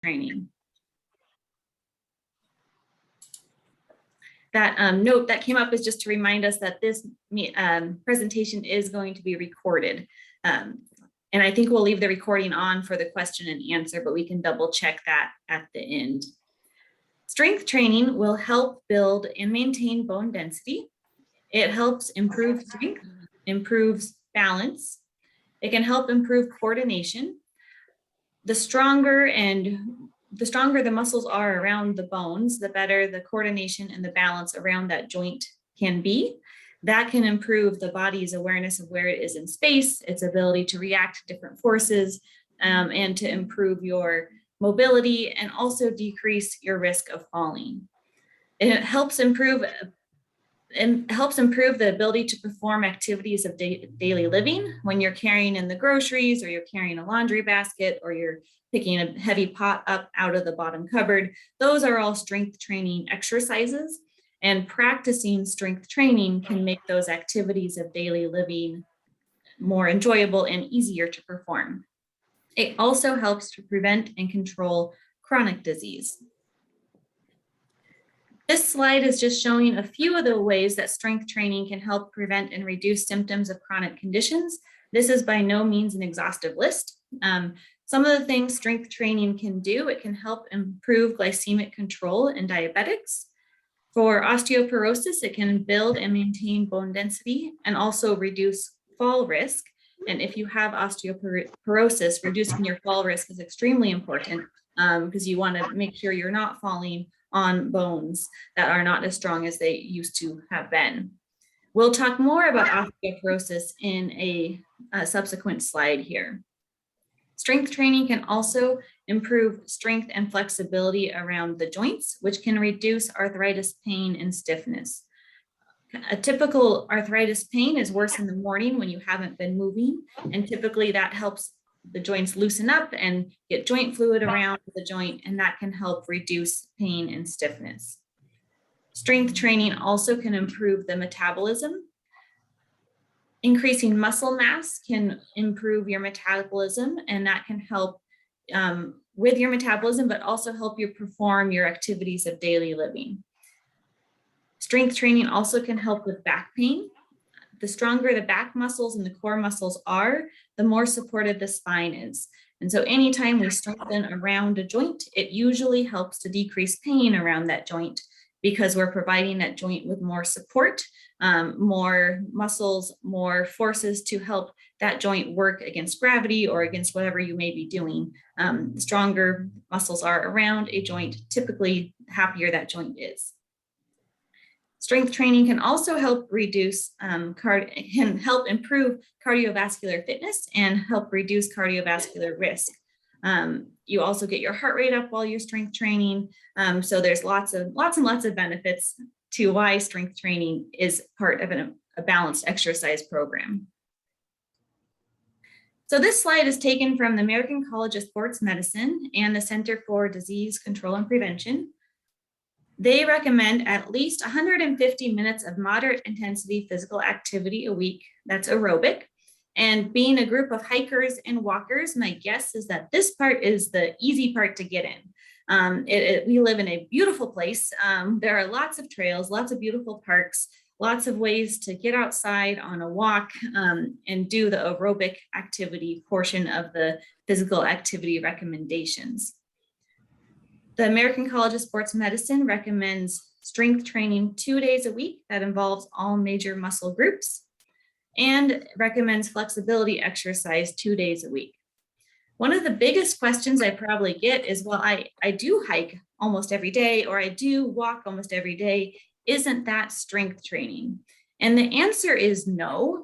training. That note that came up is just to remind us that this presentation is going to be recorded. And I think we'll leave the recording on for the question and answer, but we can double check that at the end. Strength training will help build and maintain bone density. It helps improve strength, improves balance. It can help improve coordination. The stronger the muscles are around the bones, the better the coordination and the balance around that joint can be. That can improve the body's awareness of where it is in space, its ability to react to different forces, and to improve your mobility and also decrease your risk of falling. And it helps improve the ability to perform activities of daily living when you're carrying in the groceries, or you're carrying a laundry basket, or you're picking a heavy pot up out of the bottom cupboard. Those are all strength training exercises, and practicing strength training can make those activities of daily living more enjoyable and easier to perform. It also helps to prevent and control chronic disease. This slide is just showing a few of the ways that strength training can help prevent and reduce symptoms of chronic conditions. This is by no means an exhaustive list. Some of the things strength training can do, it can help improve glycemic control in diabetics. For osteoporosis, it can build and maintain bone density and also reduce fall risk. And if you have osteoporosis, reducing your fall risk is extremely important because you want to make sure you're not falling on bones that are not as strong as they used to have been. We'll talk more about osteoporosis in a subsequent slide here. Strength training can also improve strength and flexibility around the joints, which can reduce arthritis pain and stiffness. A typical arthritis pain is worse in the morning when you haven't been moving, and typically that helps the joints loosen up and get joint fluid around the joint, and that can help reduce pain and stiffness. Strength training also can improve the metabolism. Increasing muscle mass can improve your metabolism, and that can help with your metabolism, but also help you perform your activities of daily living. Strength training also can help with back pain. The stronger the back muscles and the core muscles are, the more supported the spine is. And so anytime we strengthen around a joint, it usually helps to decrease pain around that joint because we're providing that joint with more support, more muscles, more forces to help that joint work against gravity or against whatever you may be doing. The stronger muscles are around a joint, typically happier that joint is. Strength training can also help reduce, can help improve cardiovascular fitness and help reduce cardiovascular risk. You also get your heart rate up while you're strength training. So there's lots and lots of benefits to why strength training is part of a balanced exercise program. So this slide is taken from the American College of Sports Medicine and the Center for Disease Control and Prevention. They recommend at least 150 minutes of moderate intensity physical activity a week. That's aerobic. And being a group of hikers and walkers, my guess is that this part is the easy part to get in. We live in a beautiful place. There are lots of trails, lots of beautiful parks, lots of ways to get outside on a walk and do the aerobic activity portion of the physical activity recommendations. The American College of Sports Medicine recommends strength training 2 days a week that involves all major muscle groups, and recommends flexibility exercise 2 days a week. One of the biggest questions I probably get is, well, I do hike almost every day, or I do walk almost every day. Isn't that strength training? And the answer is no.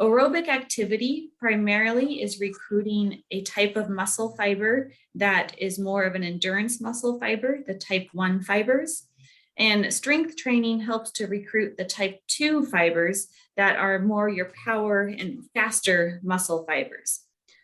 Aerobic activity primarily is recruiting a type of muscle fiber that is more of an endurance muscle fiber, the type 1 fibers. And strength training helps to recruit the type 2 fibers that are more your power and faster muscle fibers.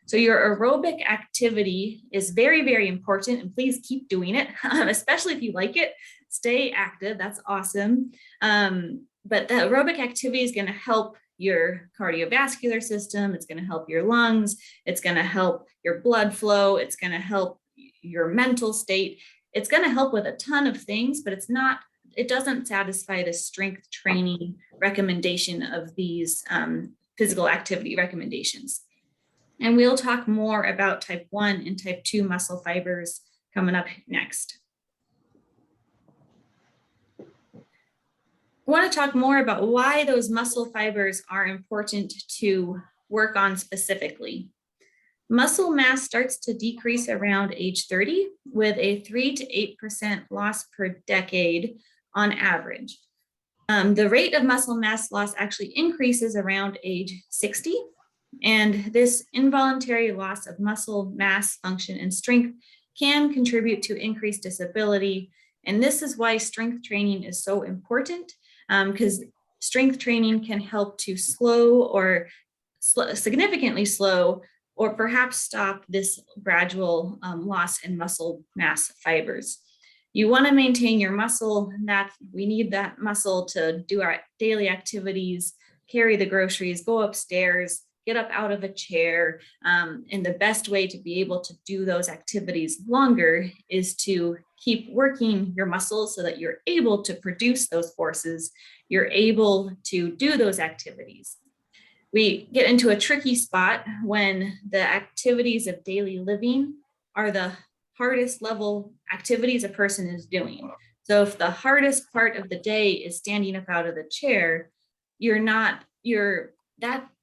So your aerobic activity is very, very important, and please keep doing it, especially if you like it. Stay active, that's awesome. But the aerobic activity is going to help your cardiovascular system, it's going to help your lungs, it's going to help your blood flow, it's going to help your mental state. It's going to help with a ton of things, but it doesn't satisfy the strength training recommendation of these physical activity recommendations. And we'll talk more about type 1 and type 2 muscle fibers coming up next. I want to talk more about why those muscle fibers are important to work on specifically. Muscle mass starts to decrease around age 30 with a 3 to 8% loss per decade on average. The rate of muscle mass loss actually increases around age 60. And this involuntary loss of muscle mass function and strength can contribute to increased disability. And this is why strength training is so important, because strength training can help to slow or significantly slow or perhaps stop this gradual loss in muscle mass fibers. You want to maintain your muscle. That we need that muscle to do our daily activities, carry the groceries, go upstairs, get up out of a chair. And the best way to be able to do those activities longer is to keep working your muscles so that you're able to produce those forces. You're able to do those activities. We get into a tricky spot when the activities of daily living are the hardest level activities a person is doing. So if the hardest part of the day is standing up out of the chair,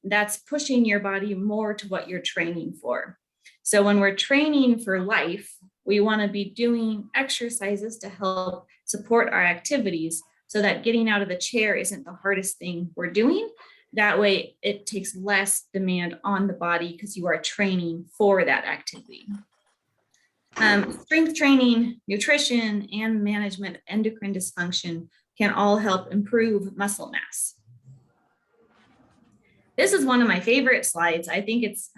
that's pushing your body more to what you're training for. So when we're training for life, we want to be doing exercises to help support our activities so that getting out of the chair isn't the hardest thing we're doing. That way it takes less demand on the body because you are training for that activity. Strength training, nutrition, and management of endocrine dysfunction can all help improve muscle mass. This is one of my favorite slides. I think it's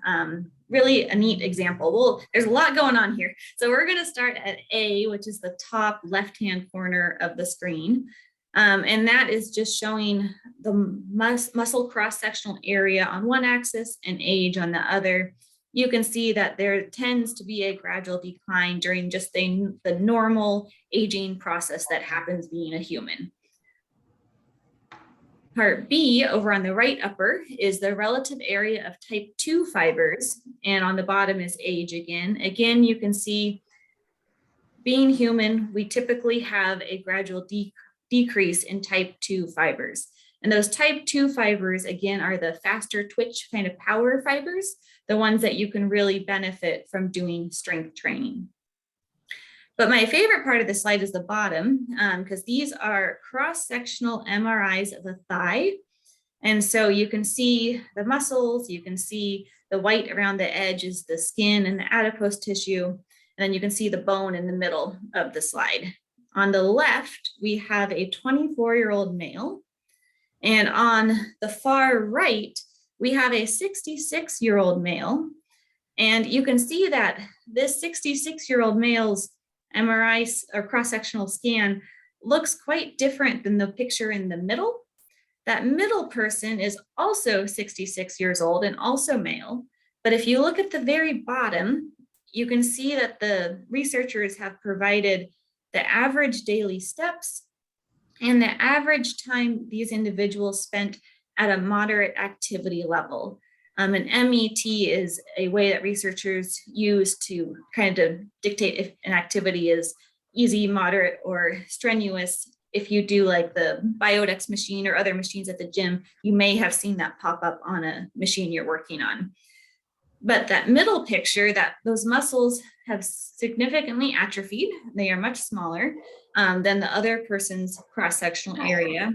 really a neat example. Well, there's a lot going on here. So we're going to start at A, which is the top left-hand corner of the screen. And that is just showing the muscle cross-sectional area on one axis and age on the other. You can see that there tends to be a gradual decline during just the normal aging process that happens being a human. Part B, over on the right upper, is the relative area of type 2 fibers, and on the bottom is age again. Again, you can see being human, we typically have a gradual decrease in type 2 fibers. And those type 2 fibers, again, are the faster twitch kind of power fibers, the ones that you can really benefit from doing strength training. But my favorite part of the slide is the bottom, because these are cross-sectional MRIs of the thigh. And so you can see the muscles, you can see the white around the edge is the skin and the adipose tissue, and then you can see the bone in the middle of the slide. On the left, we have a 24-year-old male, and on the far right, we have a 66-year-old male. And you can see that this 66-year-old male's MRI or cross-sectional scan looks quite different than the picture in the middle. That middle person is also 66 years old and also male. But if you look at the very bottom, you can see that the researchers have provided the average daily steps and the average time these individuals spent at a moderate activity level. An MET is a way that researchers use to kind of dictate if an activity is easy, moderate, or strenuous. If you do like the Biodex machine or other machines at the gym, you may have seen that pop up on a machine you're working on. But that middle picture, that those muscles have significantly atrophied. They are much smaller than the other person's cross-sectional area.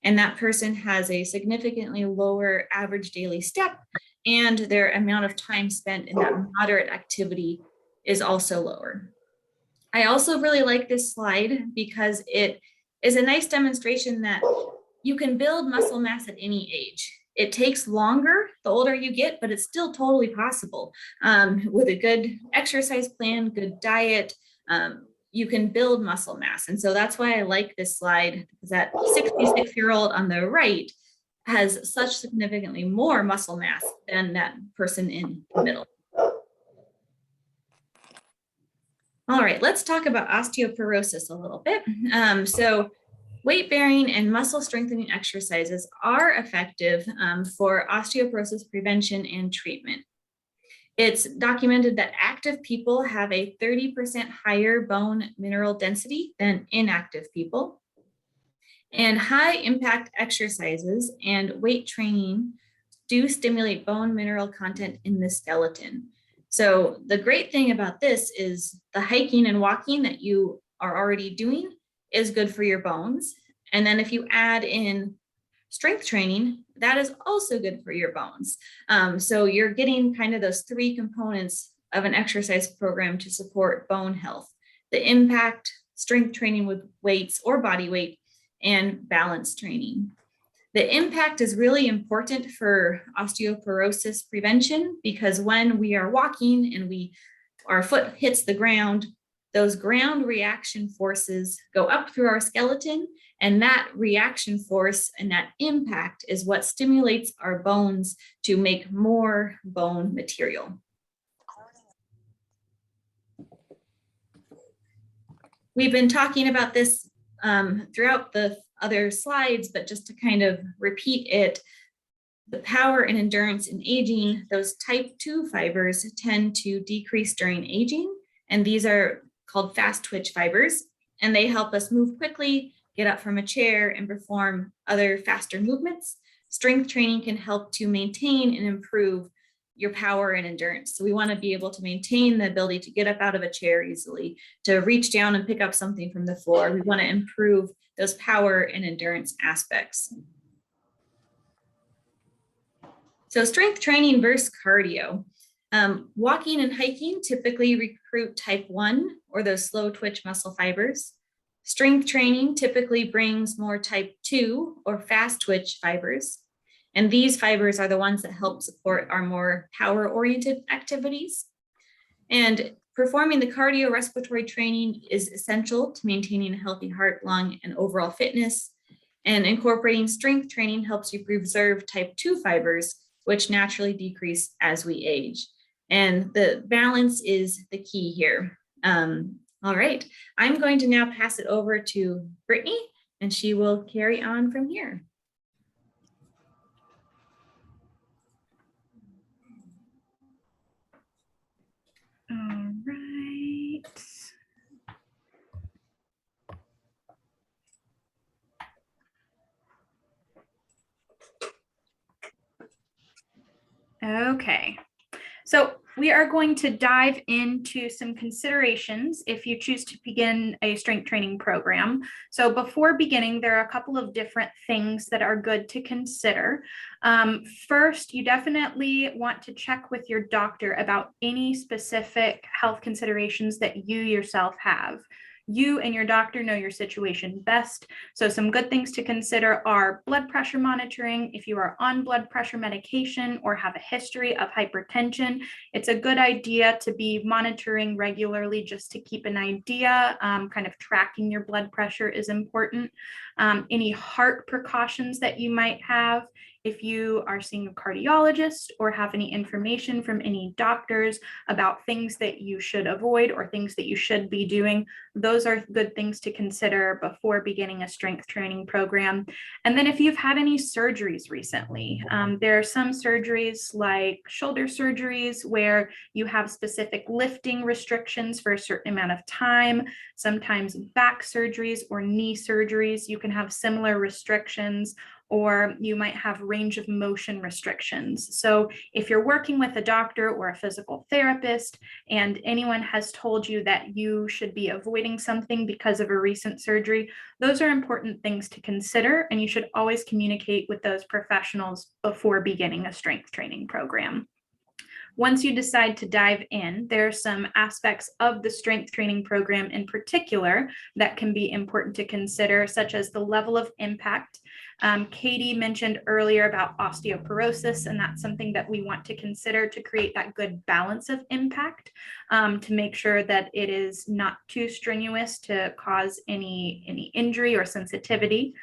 And that person has a significantly lower average daily step, and their amount of time spent in that moderate activity is also lower. I also really like this slide because it is a nice demonstration that you can build muscle mass at any age. It takes longer the older you get, but it's still totally possible. With a good exercise plan, good diet, you can build muscle mass. And so that's why I like this slide, because that 66-year-old on the right has such significantly more muscle mass than that person in the middle. All right, let's talk about osteoporosis a little bit. So weight bearing and muscle strengthening exercises are effective for osteoporosis prevention and treatment. It's documented that active people have a 30% higher bone mineral density than inactive people. And high impact exercises and weight training do stimulate bone mineral content in the skeleton. So the great thing about this is the hiking and walking that you are already doing is good for your bones. And then if you add in strength training, that is also good for your bones. So you're getting kind of those three components of an exercise program to support bone health: the impact, strength training with weights or body weight, and balance training. The impact is really important for osteoporosis prevention because when we are walking and our foot hits the ground, those ground reaction forces go up through our skeleton, and that reaction force and that impact is what stimulates our bones to make more bone material. We've been talking about this throughout the other slides, but just to kind of repeat it, the power and endurance in aging, those type 2 fibers tend to decrease during aging, and these are called fast twitch fibers, and they help us move quickly, get up from a chair, and perform other faster movements. Strength training can help to maintain and improve your power and endurance. So we want to be able to maintain the ability to get up out of a chair easily, to reach down and pick up something from the floor. We want to improve those power and endurance aspects. So strength training versus cardio. Walking and hiking typically recruit type 1 or those slow twitch muscle fibers. Strength training typically brings more type 2 or fast twitch fibers. And these fibers are the ones that help support our more power-oriented activities. And performing the cardiorespiratory training is essential to maintaining a healthy heart, lung, and overall fitness. And incorporating strength training helps you preserve type 2 fibers, which naturally decrease as we age. And the balance is the key here. All right, I'm going to now pass it over to Brittany, and she will carry on from here. All right. Okay, so we are going to dive into some considerations if you choose to begin a strength training program. So before beginning, there are a couple of different things that are good to consider. First, you definitely want to check with your doctor about any specific health considerations that you yourself have. You and your doctor know your situation best. So some good things to consider are blood pressure monitoring. If you are on blood pressure medication or have a history of hypertension, it's a good idea to be monitoring regularly just to keep an idea. Kind of tracking your blood pressure is important. Any heart precautions that you might have. If you are seeing a cardiologist or have any information from any doctors about things that you should avoid or things that you should be doing, those are good things to consider before beginning a strength training program. And then if you've had any surgeries recently, there are some surgeries like shoulder surgeries where you have specific lifting restrictions for a certain amount of time. Sometimes back surgeries or knee surgeries, you can have similar restrictions, or you might have range of motion restrictions. So if you're working with a doctor or a physical therapist and anyone has told you that you should be avoiding something because of a recent surgery, those are important things to consider, and you should always communicate with those professionals before beginning a strength training program. Once you decide to dive in, there are some aspects of the strength training program in particular that can be important to consider, such as the level of impact. Katie mentioned earlier about osteoporosis, and that's something that we want to consider to create that good balance of impact, to make sure that it is not too strenuous to cause any injury or sensitivity.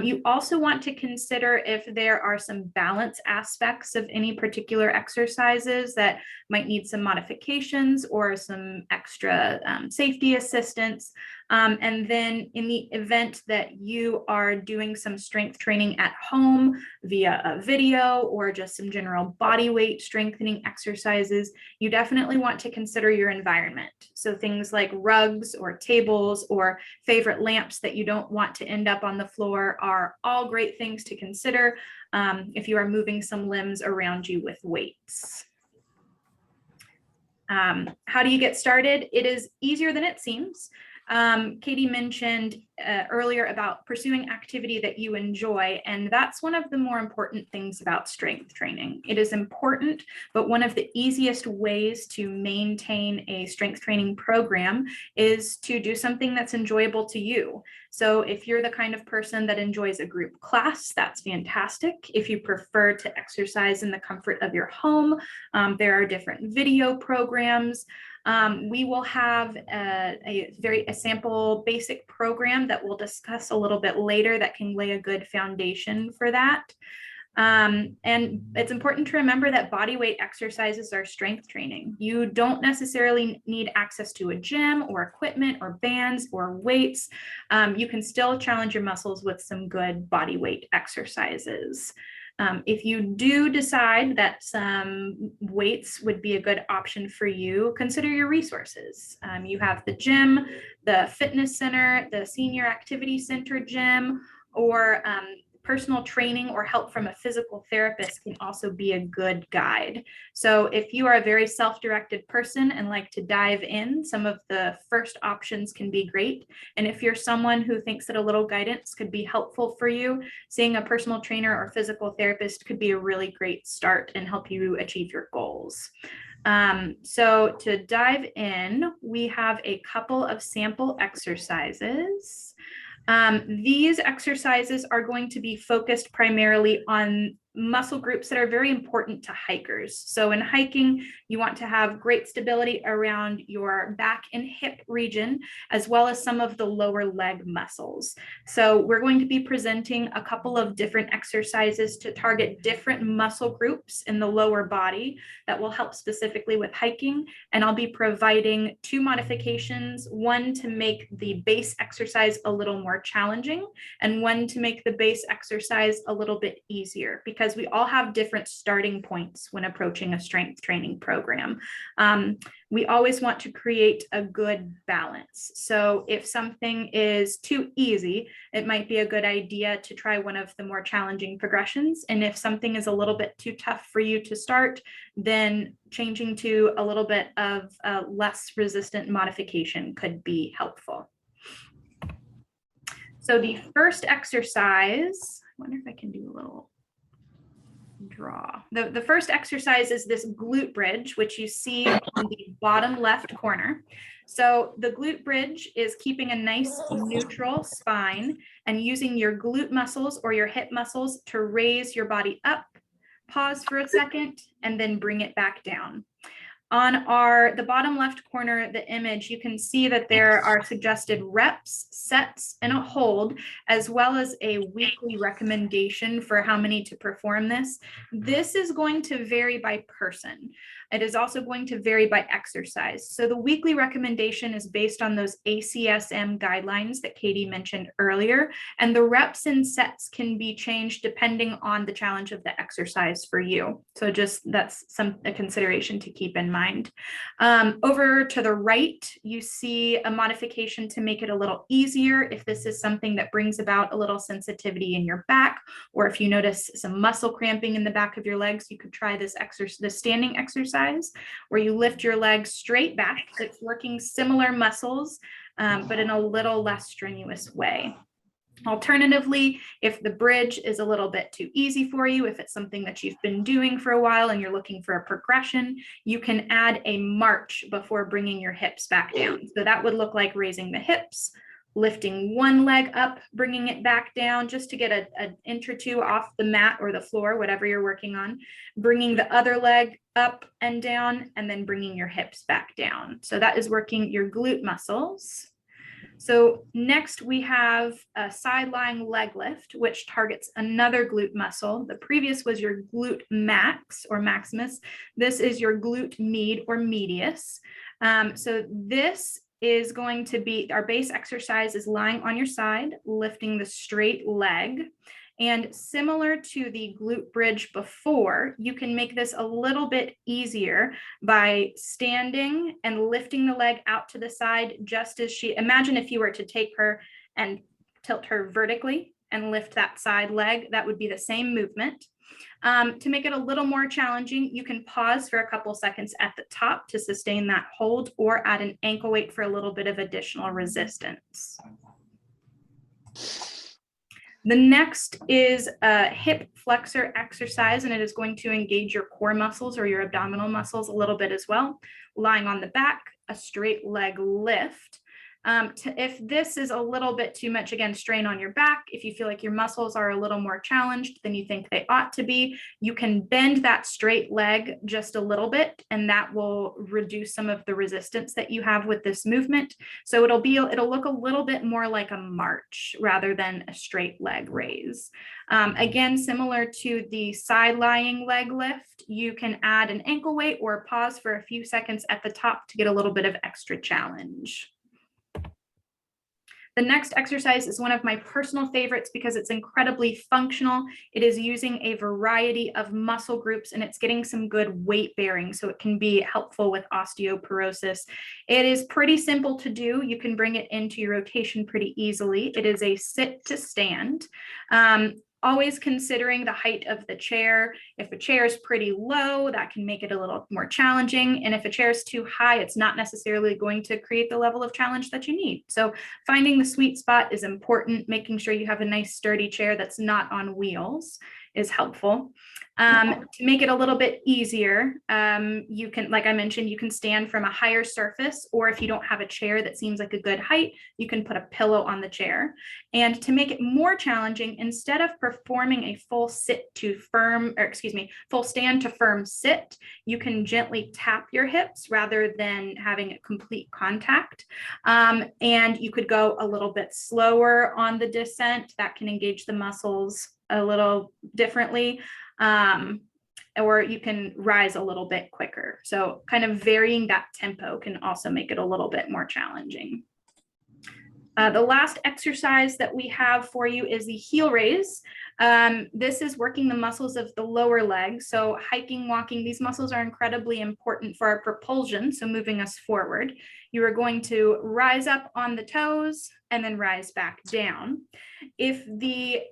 You also want to consider if there are some balance aspects of any particular exercises that might need some modifications or some extra safety assistance. And then in the event that you are doing some strength training at home via a video or just some general body weight strengthening exercises, you definitely want to consider your environment. So things like rugs or tables or favorite lamps that you don't want to end up on the floor are all great things to consider if you are moving some limbs around you with weights. How do you get started? It is easier than it seems. Katie mentioned earlier about pursuing activity that you enjoy, and that's one of the more important things about strength training. It is important, but one of the easiest ways to maintain a strength training program is to do something that's enjoyable to you. So if you're the kind of person that enjoys a group class, that's fantastic. If you prefer to exercise in the comfort of your home, there are different video programs. We will have a sample basic program that we'll discuss a little bit later that can lay a good foundation for that. And it's important to remember that body weight exercises are strength training. You don't necessarily need access to a gym or equipment or bands or weights. You can still challenge your muscles with some good body weight exercises. If you do decide that some weights would be a good option for you, consider your resources. You have the gym, the fitness center, the senior activity center gym, or personal training or help from a physical therapist can also be a good guide. So if you are a very self-directed person and like to dive in, some of the first options can be great. And if you're someone who thinks that a little guidance could be helpful for you, seeing a personal trainer or physical therapist could be a really great start and help you achieve your goals. So to dive in, we have a couple of sample exercises. These exercises are going to be focused primarily on muscle groups that are very important to hikers. So in hiking, you want to have great stability around your back and hip region, as well as some of the lower leg muscles. So we're going to be presenting a couple of different exercises to target different muscle groups in the lower body that will help specifically with hiking. And I'll be providing two modifications, one to make the base exercise a little more challenging, and one to make the base exercise a little bit easier, because we all have different starting points when approaching a strength training program. We always want to create a good balance. So if something is too easy, it might be a good idea to try one of the more challenging progressions. And if something is a little bit too tough for you to start, then changing to a little bit of a less resistant modification could be helpful. So the first exercise, I wonder if I can do a little draw. The first exercise is this glute bridge, which you see on the bottom left corner. So the glute bridge is keeping a nice neutral spine and using your glute muscles or your hip muscles to raise your body up, pause for a second, and then bring it back down. On the bottom left corner of the image, you can see that there are suggested reps, sets, and a hold, as well as a weekly recommendation for how many to perform this. This is going to vary by person. It is also going to vary by exercise. So the weekly recommendation is based on those ACSM guidelines that Katie mentioned earlier, and the reps and sets can be changed depending on the challenge of the exercise for you. So just that's a consideration to keep in mind. Over to the right, you see a modification to make it a little easier if this is something that brings about a little sensitivity in your back, or if you notice some muscle cramping in the back of your legs, you could try this standing exercise where you lift your legs straight back. It's working similar muscles, but in a little less strenuous way. Alternatively, if the bridge is a little bit too easy for you, if it's something that you've been doing for a while and you're looking for a progression, you can add a march before bringing your hips back down. So that would look like raising the hips, lifting one leg up, bringing it back down just to get an inch or two off the mat or the floor, whatever you're working on, bringing the other leg up and down, and then bringing your hips back down. So that is working your glute muscles. So next we have a side lying leg lift, which targets another glute muscle. The previous was your glute max or maximus. This is your glute med or medius. So this is going to be, our base exercise is lying on your side, lifting the straight leg. And similar to the glute bridge before, you can make this a little bit easier by standing and lifting the leg out to the side, just as she, imagine if you were to take her and tilt her vertically and lift that side leg, that would be the same movement. To make it a little more challenging, you can pause for a couple seconds at the top to sustain that hold, or add an ankle weight for a little bit of additional resistance. The next is a hip flexor exercise, and it is going to engage your core muscles or your abdominal muscles a little bit as well. Lying on the back, a straight leg lift. If this is a little bit too much, again, strain on your back, if you feel like your muscles are a little more challenged than you think they ought to be, you can bend that straight leg just a little bit, and that will reduce some of the resistance that you have with this movement. So it'll look a little bit more like a march rather than a straight leg raise. Again, similar to the side lying leg lift, you can add an ankle weight or pause for a few seconds at the top to get a little bit of extra challenge. The next exercise is one of my personal favorites because it's incredibly functional. It is using a variety of muscle groups, and it's getting some good weight bearing, so it can be helpful with osteoporosis. It is pretty simple to do. You can bring it into your rotation pretty easily. It is a sit to stand. Always considering the height of the chair. If a chair is pretty low, that can make it a little more challenging. And if a chair is too high, it's not necessarily going to create the level of challenge that you need. So finding the sweet spot is important. Making sure you have a nice sturdy chair that's not on wheels is helpful. To make it a little bit easier, you can, like I mentioned, you can stand from a higher surface, or if you don't have a chair that seems like a good height, you can put a pillow on the chair. And to make it more challenging, instead of performing a full stand to firm sit, you can gently tap your hips rather than having a complete contact. And you could go a little bit slower on the descent. That can engage the muscles a little differently. Or you can rise a little bit quicker. So kind of varying that tempo can also make it a little bit more challenging. The last exercise that we have for you is the heel raise. This is working the muscles of the lower leg. So hiking, walking, these muscles are incredibly important for our propulsion, so moving us forward. You are going to rise up on the toes and then rise back down. If the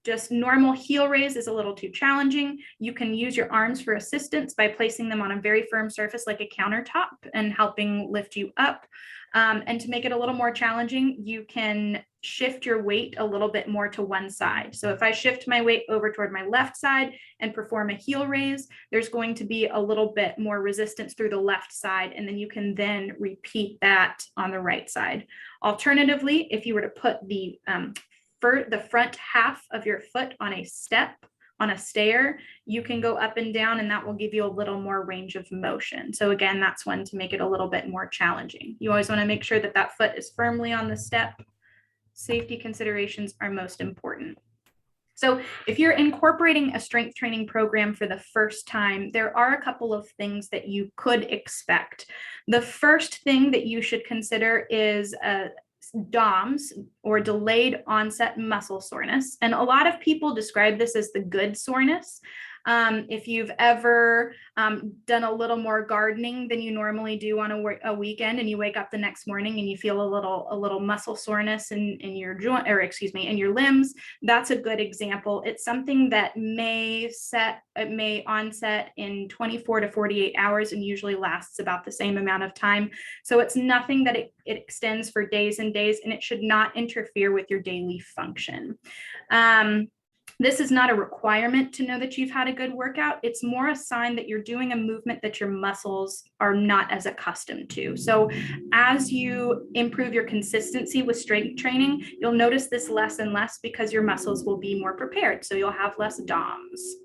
just normal heel raise is a little too challenging, you can use your arms for assistance by placing them on a very firm surface like a countertop and helping lift you up. And to make it a little more challenging, you can shift your weight a little bit more to one side. So if I shift my weight over toward my left side and perform a heel raise, there's going to be a little bit more resistance through the left side, and then you can then repeat that on the right side. Alternatively, if you were to put the front half of your foot on a step, on a stair, you can go up and down, and that will give you a little more range of motion. So again, that's one to make it a little bit more challenging. You always want to make sure that that foot is firmly on the step. Safety considerations are most important. So if you're incorporating a strength training program for the first time, there are a couple of things that you could expect. The first thing that you should consider is DOMS, or delayed onset muscle soreness. And a lot of people describe this as the good soreness. If you've ever done a little more gardening than you normally do on a weekend, and you wake up the next morning and you feel a little muscle soreness in your joint, or excuse me, in your limbs, that's a good example. It's something that may onset in 24 to 48 hours and usually lasts about the same amount of time. So it's nothing that it extends for days and days, and it should not interfere with your daily function. This is not a requirement to know that you've had a good workout. It's more a sign that you're doing a movement that your muscles are not as accustomed to. So as you improve your consistency with strength training, you'll notice this less and less because your muscles will be more prepared. So you'll have less DOMs.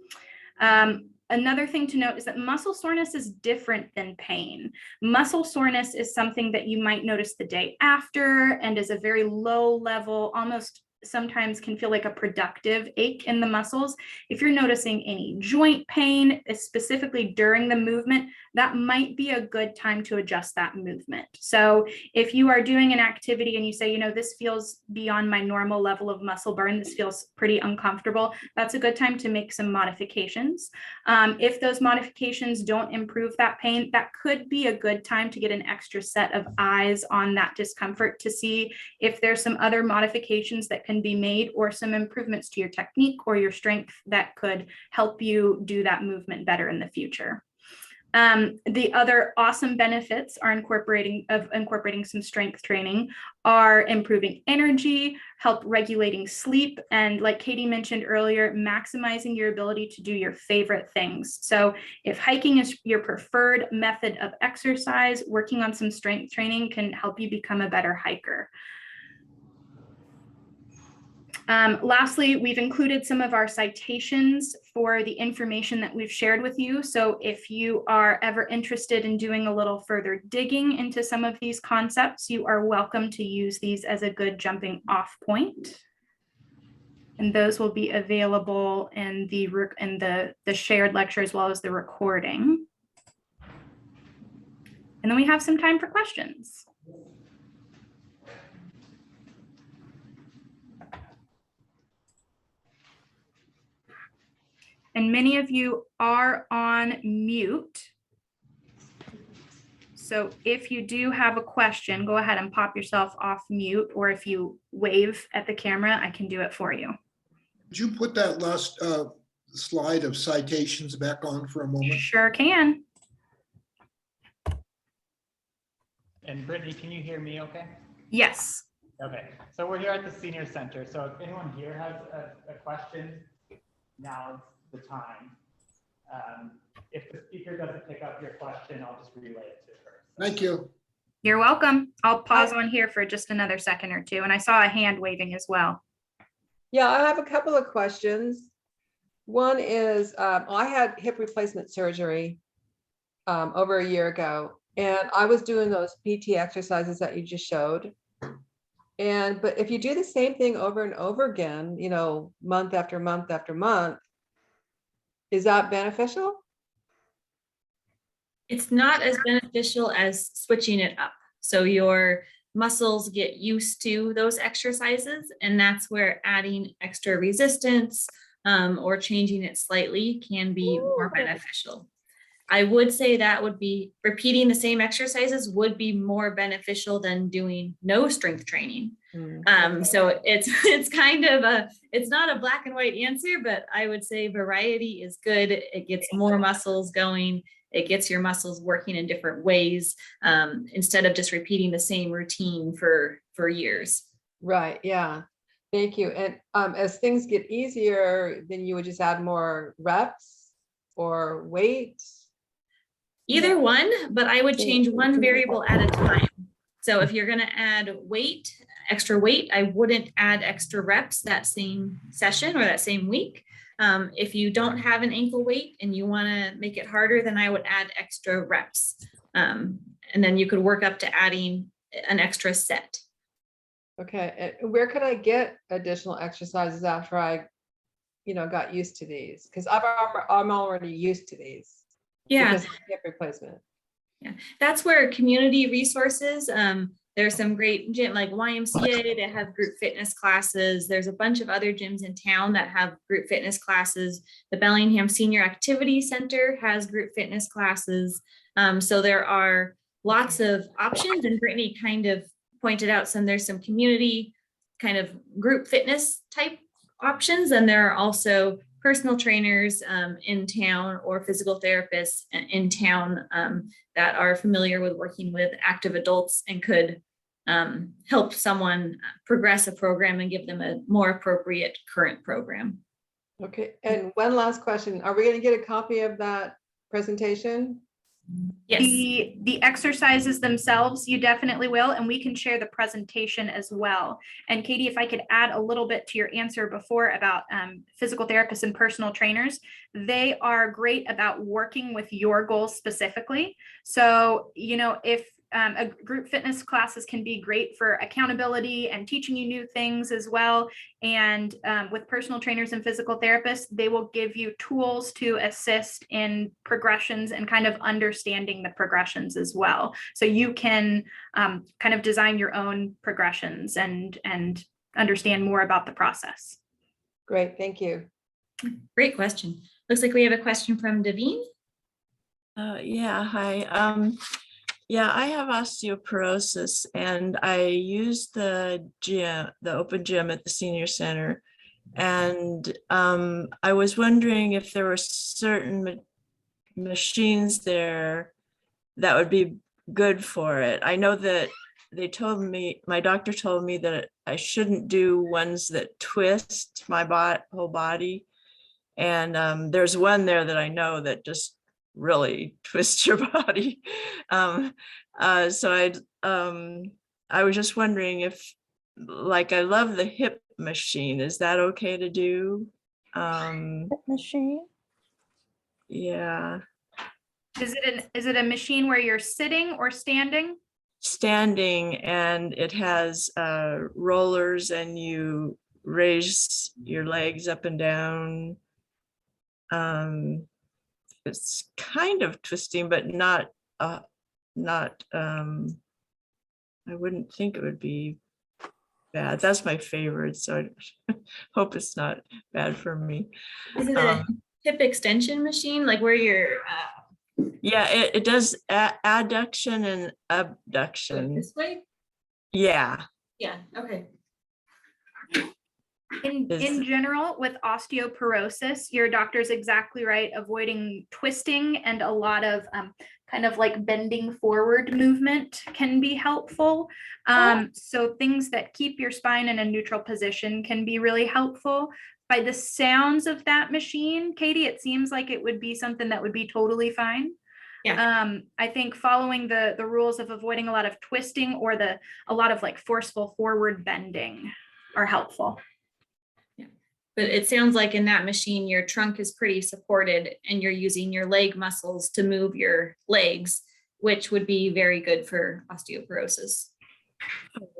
Another thing to note is that muscle soreness is different than pain. Muscle soreness is something that you might notice the day after and is a very low level, almost sometimes can feel like a productive ache in the muscles. If you're noticing any joint pain, specifically during the movement, that might be a good time to adjust that movement. So if you are doing an activity and you say, this feels beyond my normal level of muscle burn, this feels pretty uncomfortable, that's a good time to make some modifications. If those modifications don't improve that pain, that could be a good time to get an extra set of eyes on that discomfort to see if there's some other modifications that can be made or some improvements to your technique or your strength that could help you do that movement better in the future. The other awesome benefits are incorporating some strength training are improving energy, help regulating sleep, and like Katie mentioned earlier, maximizing your ability to do your favorite things. So if hiking is your preferred method of exercise, working on some strength training can help you become a better hiker. Lastly, we've included some of our citations for the information that we've shared with you. So if you are ever interested in doing a little further digging into some of these concepts, you are welcome to use these as a good jumping off point. And those will be available in the shared lecture as well as the recording. And then we have some time for questions. And many of you are on mute. So if you do have a question, go ahead and pop yourself off mute, or if you wave at the camera, I can do it for you. Could you put that last slide of citations back on for a moment? Sure can. And Brittany, can you hear me okay? Yes. Okay, so we're here at the Senior Center. So if anyone here has a question, now is the time. If the speaker doesn't pick up your question, I'll just relay it to her. Thank you. You're welcome. I'll pause on here for just another second or two. And I saw a hand waving as well. Yeah, I have a couple of questions. One is, I had hip replacement surgery over a year ago, and I was doing those PT exercises that you just showed. But if you do the same thing over and over again, month after month after month, is that beneficial? It's not as beneficial as switching it up. So your muscles get used to those exercises, and that's where adding extra resistance or changing it slightly can be more beneficial. I would say that would be repeating the same exercises would be more beneficial than doing no strength training. So it's kind of it's not a black and white answer, but I would say variety is good. It gets more muscles going. It gets your muscles working in different ways instead of just repeating the same routine for years. Right. Yeah. Thank you. And as things get easier, then you would just add more reps or weight. Either one, but I would change one variable at a time. So if you're going to add weight, extra weight, I wouldn't add extra reps that same session or that same week. If you don't have an ankle weight and you want to make it harder, then I would add extra reps. And then you could work up to adding an extra set. Okay. And where could I get additional exercises after I, got used to these? Because I'm already used to these. Yeah. Because of hip replacement. Yeah. That's where community resources, there's some great gym like YMCA that have group fitness classes. There's a bunch of other gyms in town that have group fitness classes. The Bellingham Senior Activity Center has group fitness classes. So there are lots of options, and Brittany kind of pointed out there's some community kind of group fitness type options. And there are also personal trainers in town or physical therapists in town that are familiar with working with active adults and could help someone progress a program and give them a more appropriate current program. Okay, and one last question. Are we going to get a copy of that presentation? Yes, The exercises themselves, you definitely will, and we can share the presentation as well. And Katie, if I could add a little bit to your answer before about physical therapists and personal trainers, they are great about working with your goals specifically. So, you know, if a group fitness classes can be great for accountability and teaching you new things as well. And with personal trainers and physical therapists, they will give you tools to assist in progressions and kind of understanding the progressions as well. So you can kind of design your own progressions and understand more about the process. Great, thank you. great question. Looks like we have a question from Daveen. Yeah, hi. Yeah, I have osteoporosis and I use the gym, the open gym at the senior center. And I was wondering if there were certain machines there that would be good for it. I know that they told me, my doctor told me that I shouldn't do ones that twist my whole body. And there's one there that I know that just really twist your body. So I was just wondering if, like, I love the hip machine. Is that okay to do? Machine? Yeah, Is it a machine where you're sitting or standing? standing, and it has rollers and you raise your legs up and down. It's kind of twisting, but not I wouldn't think it would be bad. That's my favorite, so I hope it's not bad for me. Is it a hip extension machine, like where you're Yeah, it does adduction and abduction. this way? Yeah. Yeah, okay. In general, with osteoporosis, your doctor's exactly right. Avoiding twisting and a lot of kind of like bending forward movement can be helpful. So things that keep your spine in a neutral position can be really helpful. By the sounds of that machine, Katie, it seems like it would be something that would be totally fine. Yeah. I think following the rules of avoiding a lot of twisting or a lot of like forceful forward bending are helpful. But it sounds like in that machine, your trunk is pretty supported and you're using your leg muscles to move your legs, which would be very good for osteoporosis.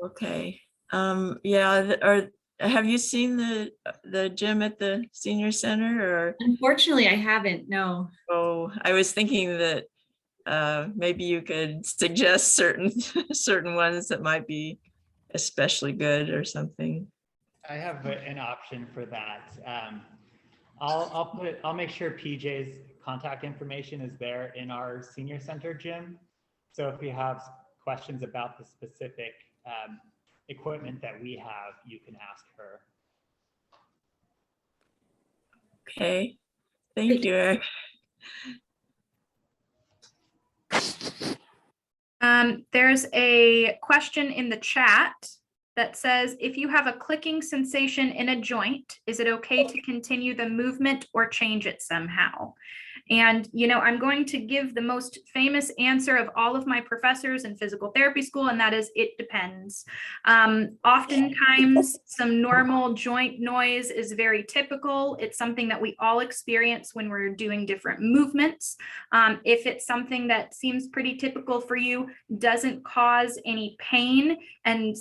Okay. Yeah. Or have you seen the gym at the senior center? Or Unfortunately, I haven't, no. oh, I was thinking that maybe you could suggest certain ones that might be especially good or something. I have an option for that. I'll make sure PJ's contact information is there in our senior center gym. So if you have questions about the specific equipment that we have, you can ask her. Okay, thank you. There's a question in the chat that says, if you have a clicking sensation in a joint, is it okay to continue the movement or change it somehow? And, you know, I'm going to give the most famous answer of all of my professors in physical therapy school, and that is, it depends. Oftentimes, some normal joint noise is very typical. It's something that we all experience when we're doing different movements. If it's something that seems pretty typical for you, doesn't cause any pain, and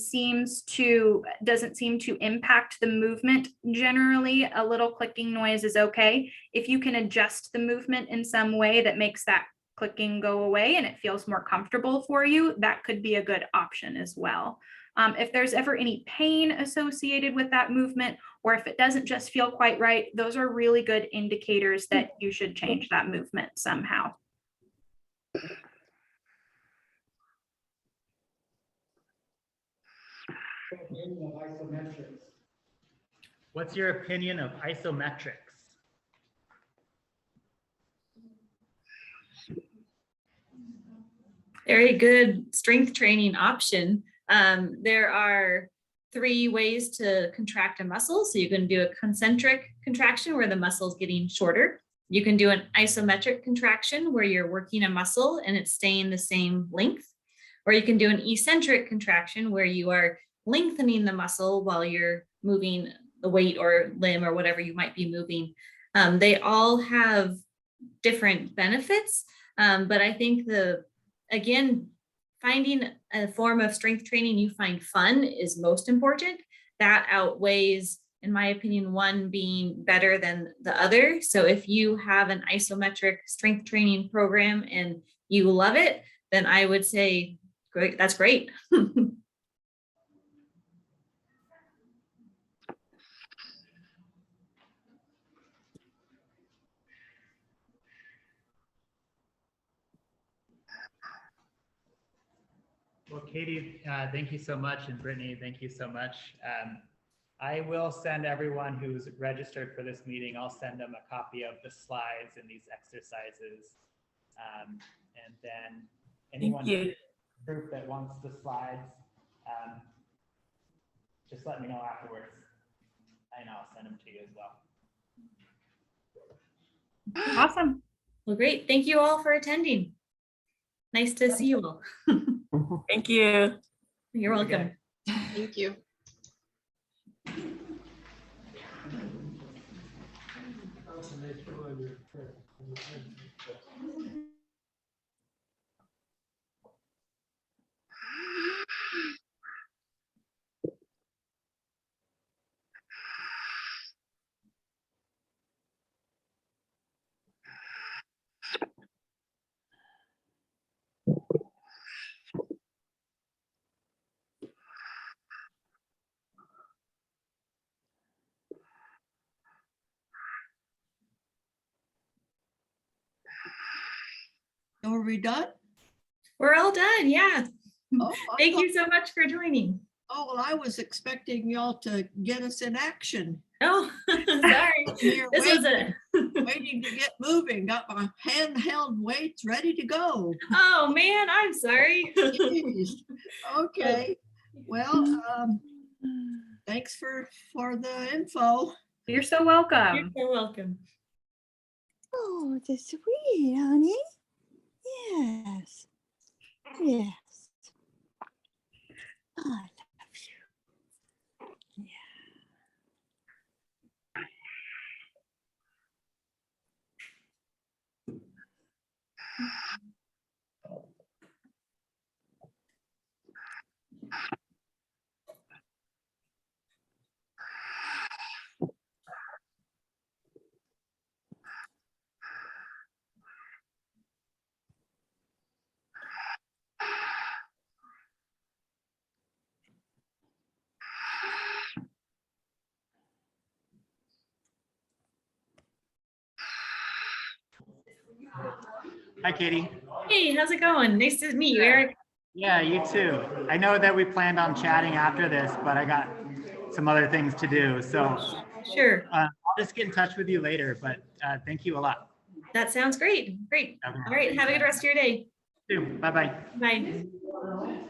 doesn't seem to impact the movement, generally, a little clicking noise is okay. If you can adjust the movement in some way that makes that clicking go away and it feels more comfortable for you, that could be a good option as well. If there's ever any pain associated with that movement, or if it doesn't just feel quite right, those are really good indicators that you should change that movement somehow. What's your opinion of isometrics? Very good strength training option. There are 3 ways to contract a muscle. So you can do a concentric contraction where the muscle is getting shorter. You can do an isometric contraction where you're working a muscle and it's staying the same length. Or you can do an eccentric contraction where you are lengthening the muscle while you're moving the weight or limb or whatever you might be moving. They all have different benefits, but I think again, finding a form of strength training you find fun is most important. That outweighs, in my opinion, one being better than the other. So if you have an isometric strength training program and you love it, then I would say, great, that's great. Well, Katie, thank you so much. And Brittany, thank you so much. I will send everyone who's registered for this meeting, I'll send them a copy of the slides and these exercises. And then anyone in the group that wants the slides, just let me know afterwards and I'll send them to you as well. Awesome. Well, great. Thank you all for attending. Nice to see you all. Thank you. You're welcome. Thank you. Are we done? We're all done. Yeah. Oh, Thank you so much for joining. Oh, well, I was expecting y'all to get us in action. Oh, sorry. Here This was it. waiting to get moving. Got my handheld weights ready to go. Oh man, I'm sorry. Jeez. Okay. Well, thanks for the info. You're so You're welcome. so welcome. Oh, that's sweet, honey. Yes. Yes. I love you. Yeah. Hi, Katie. Hey, how's it going? Nice to meet you, Eric. Yeah, you too. I know that we planned on chatting after this, but I got some other things to do. So Sure. I'll just get in touch with you later, but thank you a lot. That sounds great. Great. Okay. All right. Have a good rest of your day. Bye-bye. Bye.